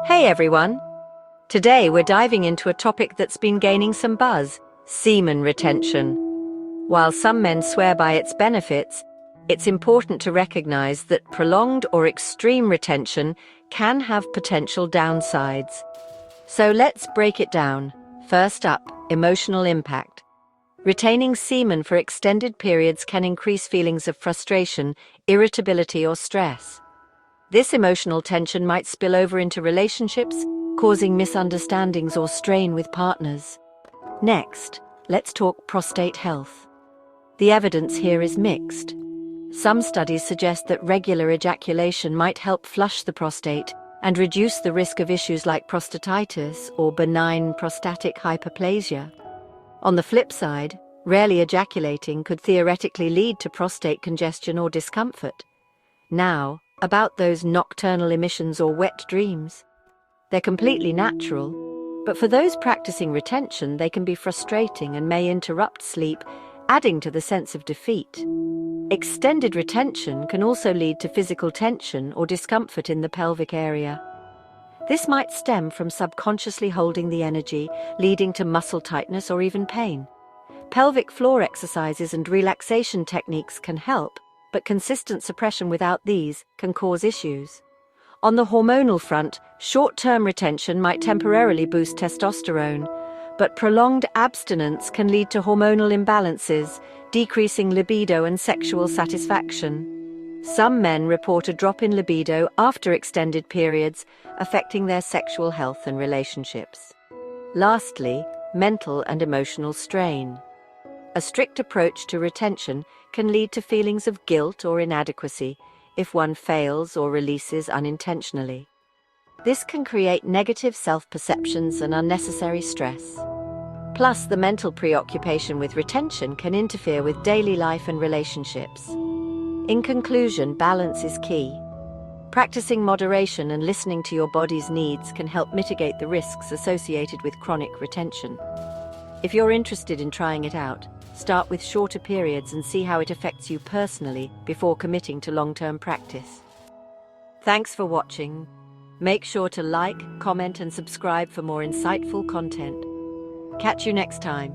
Hey everyone! Today we're diving into a topic that's been gaining some buzz: semen retention. While some men swear by its benefits, it's important to recognize that prolonged or extreme retention can have potential downsides. So let's break it down. First up, emotional impact. Retaining semen for extended periods can increase feelings of frustration, irritability, or stress. This emotional tension might spill over into relationships, causing misunderstandings or strain with partners. Next, let's talk prostate health. The evidence here is mixed. Some studies suggest that regular ejaculation might help flush the prostate and reduce the risk of issues like prostatitis or benign prostatic hyperplasia. On the flip side, rarely ejaculating could theoretically lead to prostate congestion or discomfort. Now, about those nocturnal emissions or wet dreams. They're completely natural, but for those practicing retention, they can be frustrating and may interrupt sleep, adding to the sense of defeat. Extended retention can also lead to physical tension or discomfort in the pelvic area. This might stem from subconsciously holding the energy, leading to muscle tightness or even pain. Pelvic floor exercises and relaxation techniques can help, but consistent suppression without these can cause issues. On the hormonal front, short-term retention might temporarily boost testosterone, but prolonged abstinence can lead to hormonal imbalances, decreasing libido and sexual satisfaction. Some men report a drop in libido after extended periods, affecting their sexual health and relationships. Lastly, mental and emotional strain. A strict approach to retention can lead to feelings of guilt or inadequacy if one fails or releases unintentionally. This can create negative self-perceptions and unnecessary stress. Plus, the mental preoccupation with retention can interfere with daily life and relationships. In conclusion, balance is key. Practicing moderation and listening to your body's needs can help mitigate the risks associated with chronic retention. If you're interested in trying it out, start with shorter periods and see how it affects you personally before committing to long-term practice. Thanks for watching. Make sure to like, comment, and subscribe for more insightful content. Catch you next time.